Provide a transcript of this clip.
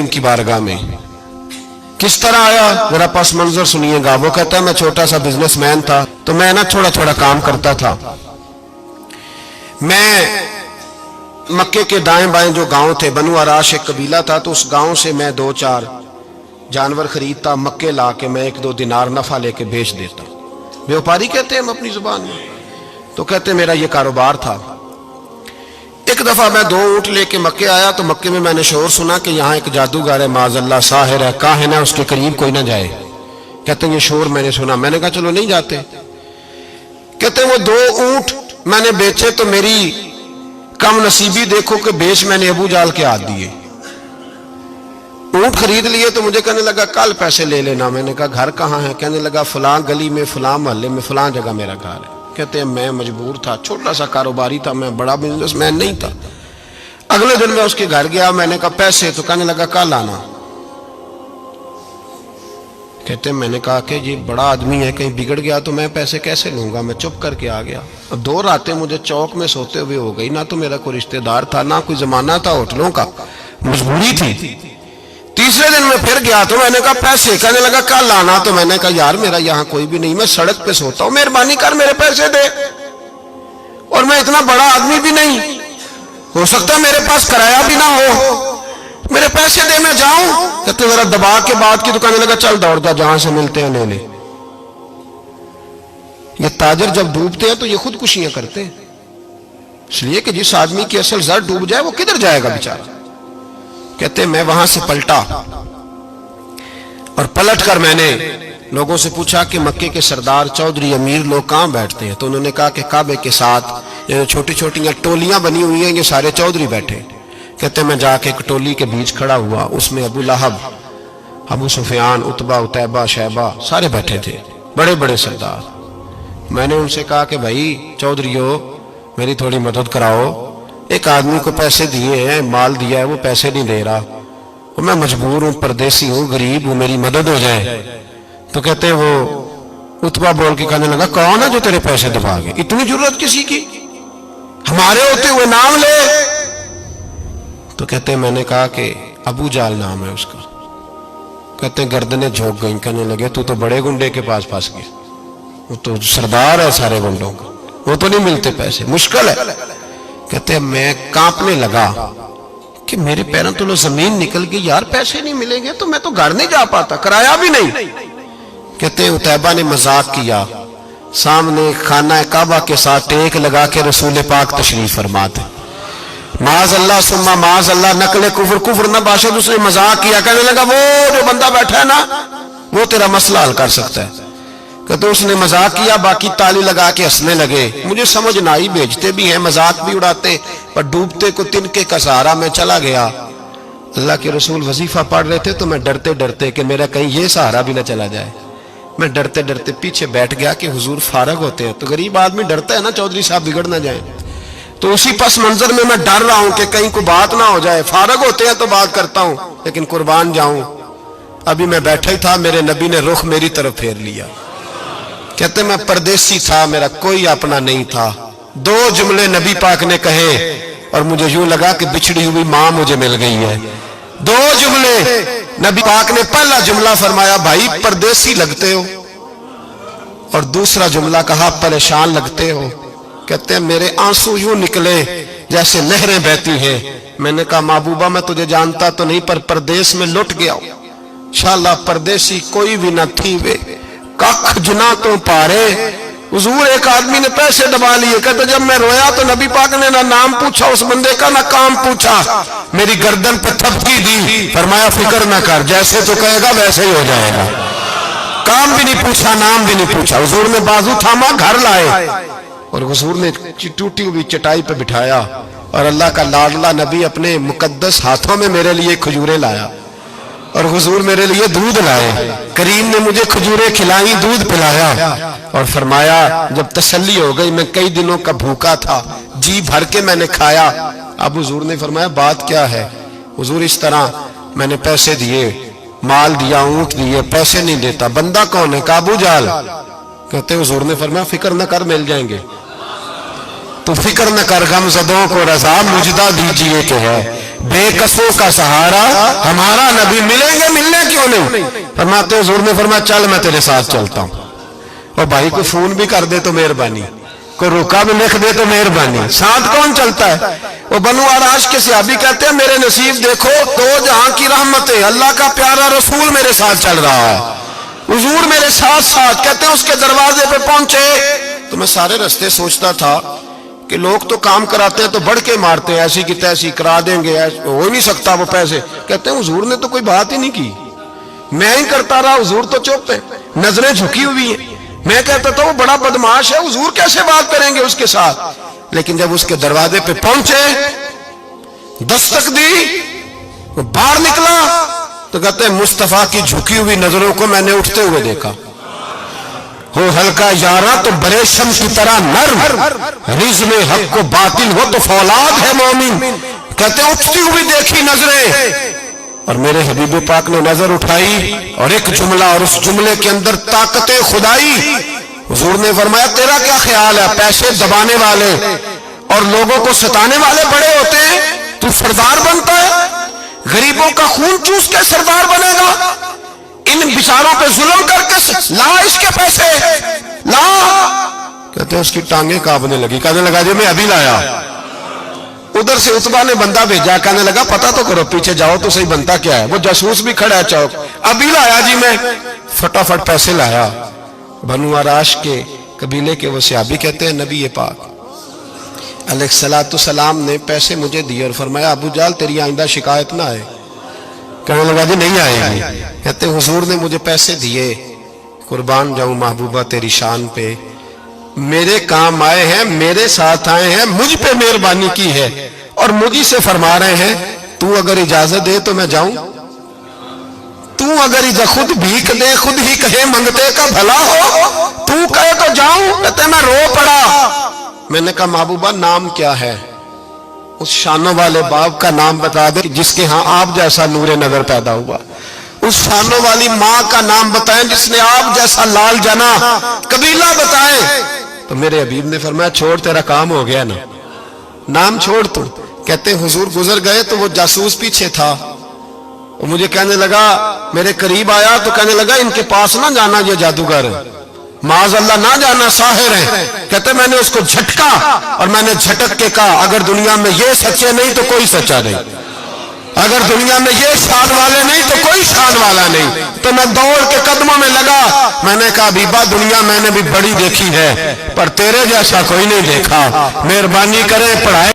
کریم کی بارگاہ میں. کس طرح آیا ذرا پس منظر سنیے گا. وہ کہتا ہے میں چھوٹا سا بزنس مین تھا تو میں نا تھوڑا تھوڑا کام کرتا تھا. میں مکے کے دائیں بائیں جو گاؤں تھے، بنو عراش ایک قبیلہ تھا، تو اس گاؤں سے میں 2-4 جانور خریدتا، مکے لا کے میں 1-2 دینار نفع لے کے بیچ دیتا. بیوپاری کہتے ہیں ہم اپنی زبان میں. تو کہتے میرا یہ کاروبار تھا. ایک دفعہ میں 2 اونٹ لے کے مکے آیا تو مکے میں نے شور سنا کہ یہاں ایک جادوگر ہے، معاذ اللہ ساحر ہے، کاہن ہے، اس کے قریب کوئی نہ جائے. کہتے ہیں یہ شور میں نے سنا. میں نے کہا چلو نہیں جاتے. کہتے ہیں وہ 2 اونٹ میں نے بیچے تو میری کم نصیبی دیکھو کہ بیچ میں نے ابو جال کے ہاتھ دیے. اونٹ خرید لیے تو مجھے کہنے لگا کل پیسے لے لینا. میں نے کہا گھر کہاں ہے؟ کہنے لگا فلاں گلی میں، فلاں محلے میں، فلاں جگہ میرا گھر ہے. کہتے ہیں میں مجبور تھا، چھوٹا سا کاروباری تھا، میں بڑا بزنس مین نہیں تھا. اگلے دن میں اس کے گھر گیا. میں نے کہا پیسے؟ تو کہنے لگا کل آنا. کہتے ہیں میں نے کہا کہ یہ بڑا آدمی ہے، کہیں بگڑ گیا تو میں پیسے کیسے لوں گا. میں چپ کر کے آ گیا. اب 2 راتیں مجھے چوک میں سوتے ہوئے ہو گئی. نہ تو میرا کوئی رشتہ دار تھا، نہ کوئی زمانہ تھا ہوٹلوں کا، مجبوری تھی. تیسرے دن میں پھر گیا تو میں نے کہا پیسے؟ کہنے لگا کل آنا. تو میں نے کہا یار میرا یہاں کوئی بھی نہیں، میں سڑک پہ سوتا ہوں، مہربانی کر میرے پیسے دے. اور میں اتنا بڑا آدمی بھی نہیں، ہو سکتا میرے پاس کرایہ بھی نہ ہو، میرے پیسے دے میں جاؤں. کہتے ذرا دبا کے بات کی تو کہنے لگا چل دوڑ جا، جہاں سے ملتے ہیں لے لے. یہ تاجر جب ڈوبتے ہیں تو یہ خودکشیاں کرتے ہیں، اس لیے کہ جس آدمی کی اصل زر ڈوب جائے وہ کدھر جائے گا بیچارہ. کہتے ہیں میں وہاں سے پلٹا اور پلٹ کر میں نے لوگوں سے پوچھا کہ مکے کے سردار چودھری امیر لوگ کہاں بیٹھتے ہیں. تو انہوں نے کہا کہ کعبے کے ساتھ چھوٹی چھوٹی ٹولیاں بنی ہوئی ہیں، یہ سارے چودھری بیٹھے. کہتے ہیں میں جا کے ایک ٹولی کے بیچ کھڑا ہوا، اس میں ابو لہب، ابو سفیان، عتبہ، عتیبہ، شیبہ سارے بیٹھے تھے، بڑے بڑے سردار. میں نے ان سے کہا کہ بھائی چودھریو میری تھوڑی مدد کراؤ، ایک آدمی کو پیسے دیے ہیں، مال دیا ہے، وہ پیسے نہیں دے رہا، میں مجبور ہوں، پردیسی ہوں، غریب ہوں، میری مدد ہو جائے. تو کہتے ہیں وہ عتبہ بول کے کہنے لگا کون ہے جو تیرے پیسے دبا گئے؟ اتنی ضرورت کسی کی؟ ہمارے ہوتے ہوئے نام لے. تو کہتے ہیں میں نے کہا کہ ابو جال نام ہے اس کا. کہتے ہیں گردنیں جھوک گئیں. کہنے لگے تو بڑے گنڈے کے پاس پھنس گیا، وہ تو سردار ہے سارے گنڈوں کا، وہ تو نہیں ملتے پیسے، مشکل ہے. کہتے ہیں میں کانپنے لگا کہ میرے پیروں تو زمین نکل گئی، یار پیسے نہیں ملیں گے تو میں تو گھر نہیں جا پاتا، کرایہ بھی نہیں. کہتے ہیں عتیبہ نے مذاق کیا، سامنے خانہ کعبہ کے ساتھ ٹیک لگا کے رسول پاک تشریف فرماتے، معاذ اللہ ثم معاذ اللہ، نقل کفر نہ باشد. اس نے مذاق کیا، کہنے لگا وہ جو بندہ بیٹھا ہے نا وہ تیرا مسئلہ حل کر سکتا ہے. کہتے اس نے مذاق کیا، باقی تالی لگا کے ہنسنے لگے. مجھے سمجھ نہ آئی، بھیجتے بھی ہیں، مذاق بھی اڑاتے، پر ڈوبتے کو تنکے کا سہارا. میں چلا گیا. اللہ کے رسول وظیفہ پڑھ رہے تھے تو میں ڈرتے ڈرتے کہ میرا کہیں یہ سہارا بھی نہ چلا جائے، میں ڈرتے ڈرتے پیچھے بیٹھ گیا کہ حضور فارغ ہوتے ہیں. تو غریب آدمی ڈرتا ہے نا چودھری صاحب بگڑ نہ جائیں. تو اسی پس منظر میں ڈر رہا ہوں کہ کہیں کوئی بات نہ ہو جائے. فارغ ہوتے ہیں تو بات کرتا ہوں، لیکن قربان جاؤں ابھی میں بیٹھا ہی تھا، میرے نبی نے رخ میری طرف پھیر لیا. کہتے میں پردیسی تھا، میرا کوئی اپنا نہیں تھا. 2 جملے نبی پاک نے کہے اور مجھے یوں لگا کہ بچھڑی ہوئی ماں مجھے مل گئی ہے. 2 جملے نبی پاک نے. پہلا جملہ فرمایا بھائی پردیسی لگتے ہو، اور دوسرا جملہ کہا پریشان لگتے ہو. کہتے ہیں میرے آنسو یوں نکلے جیسے نہریں بہتی ہیں. میں نے کہا محبوبہ میں تجھے جانتا تو نہیں، پر پردیس میں لٹ گیا ہوں. انشاءاللہ پردیسی کوئی بھی نہ تھی وے کخ جنا تو پارے. حضور ایک آدمی نے پیسے دبا لیے. کہتے جب میں رویا تو نبی پاک نے نہ نام پوچھا اس بندے کا، نہ کام پوچھا، میری گردن پہ تھپکی دی، فرمایا فکر نہ کر، جیسے تو کہے گا ویسے ہی ہو جائے گا. کام بھی نہیں پوچھا، نام بھی نہیں پوچھا. حضور نے بازو تھاما، گھر لائے، اور حضور نے ٹوٹی ہوئی چٹائی پہ بٹھایا، اور اللہ کا لاڈلا نبی اپنے مقدس ہاتھوں میں میرے لیے کھجوریں لایا، اور حضور میرے لیے دودھ لائے. کریم نے مجھے کھجوریں کھلائیں، دودھ پلایا، اور فرمایا جب تسلی ہو گئی، میں کئی دنوں کا بھوکا تھا، جی بھر کے میں نے کھایا. اب حضور نے فرمایا بات کیا ہے؟ حضور اس طرح میں نے پیسے دیے، مال دیا، اونٹ دیے، پیسے نہیں دیتا. بندہ کون ہے؟ ابو جال. کہتے حضور نے فرمایا فکر نہ کر، مل جائیں گے. تو فکر نہ کر، غم زدوں کو رضا مجدہ دیجئے کہ ہے. بے کسوں کا سہارا ہمارا نبی، ملیں گے ملنے کیوں نہیں؟ فرماتے حضور نے فرمایا چل میں تیرے ساتھ چلتا ہوں۔ اور بھائی کو فون بھی کر دے تو مہربانی، کوئی روکا بھی لکھ دے تو مہربانی، ساتھ کون چلتا ہے؟ وہ بنو آراش کے صحابی کہتے ہیں میرے نصیب دیکھو، دو جہاں کی رحمتیں، اللہ کا پیارا رسول میرے ساتھ چل رہا ہے، حضور میرے ساتھ ساتھ۔ کہتے ہیں اس کے دروازے پہ پہنچے تو میں سارے رستے سوچتا تھا کہ لوگ تو کام کراتے ہیں تو بڑھ کے مارتے ہیں، ایسی کی تیسی کرا دیں گے، ہو ہی نہیں سکتا وہ پیسے۔ کہتے ہیں حضور نے تو کوئی بات ہی نہیں کی، میں ہی کرتا رہا، حضور تو چپ ہے، نظریں جھکی ہوئی ہیں۔ میں کہتا تھا وہ بڑا بدماش ہے، حضور کیسے بات کریں گے اس کے ساتھ؟ لیکن جب اس کے دروازے پہ پہنچے، دستک دی، وہ باہر نکلا تو کہتے ہیں مصطفیٰ کی جھکی ہوئی نظروں کو میں نے اٹھتے ہوئے دیکھا۔ ہو ہلکا یارا تو بریشم کی طرح نرم، رزم حق کو باطل ہو تو فولاد ہے مومن۔ کہتے ہیں اٹھتی ہوئی دیکھی نظریں، اور میرے حبیب پاک نے نظر اٹھائی اور ایک جملہ، اور اس جملے کے اندر طاقت خدائی۔ حضور نے فرمایا تیرا کیا خیال ہے؟ پیسے دبانے والے اور لوگوں کو ستانے والے بڑے ہوتے ہیں، تو سردار بنتا ہے؟ غریبوں کا خون چوس کے سردار بنے گا؟ ان بیچاروں پہ ظلم کر کے لا اس کے پیسے لا۔ کہتے ہیں اس کی ٹانگیں کانپنے لگی، کہنے لگا جی میں ابھی لایا۔ ادھر سے عتبہ نے بندہ بھیجا، کہنے لگا پتہ تو کرو، پیچھے جاؤ تو صحیح بنتا کیا ہے۔ وہ جاسوس بھی کھڑا ہے چوک، ابھی لایا جی میں، فٹافٹ پیسے لایا۔ بنو آراش کے قبیلے کے وہ صحابی کہتے ہیں نبی پاک علیہ السلام نے پیسے مجھے دیے اور فرمایا ابو جال تیری آئندہ شکایت نہ آئے۔ کہنے لگا جی نہیں آئے گی۔ کہتے ہیں حضور نے مجھے پیسے دیے، قربان جاؤں محبوبہ تیری شان پہ، میرے کام آئے ہیں، میرے ساتھ آئے ہیں، مجھ پہ مہربانی کی ہے، اور مجھے سے فرما رہے ہیں تو اگر اجازت دے تو میں جاؤں، تو اگر خود بھیک دے، خود ہی کہے منگتے کا بھلا ہو، تو کہے تو جاؤں۔ کہتے ہیں میں رو پڑا۔ میں نے کہا محبوبہ نام کیا ہے؟ اس شانوں والے باپ کا نام بتا دے جس کے ہاں آپ جیسا نور نظر پیدا ہوا، اس شانوں والی ماں کا نام بتائیں جس نے آپ جیسا لال جنا، قبیلہ بتائیں۔ تو میرے حبیب نے فرمایا چھوڑ تیرا کام ہو گیا نا، نام چھوڑ تو۔ کہتے ہیں حضور گزر گئے تو وہ جاسوس پیچھے تھا، وہ مجھے کہنے لگا، میرے قریب آیا تو کہنے لگا ان کے پاس نہ جانا، یہ جادوگر معاذ اللہ نہ جانا، ساحر ہے۔ کہتے میں نے اس کو جھٹکا اور میں نے جھٹک کے کہا اگر دنیا میں یہ سچے نہیں تو کوئی سچا نہیں، اگر دنیا میں یہ شان والے نہیں تو کوئی شان والا نہیں۔ تو میں دوڑ کے قدموں میں لگا، میں نے کہا حبیبہ دنیا میں نے بھی بڑی دیکھی ہے پر تیرے جیسا کوئی نہیں دیکھا، مہربانی کرے پڑھائے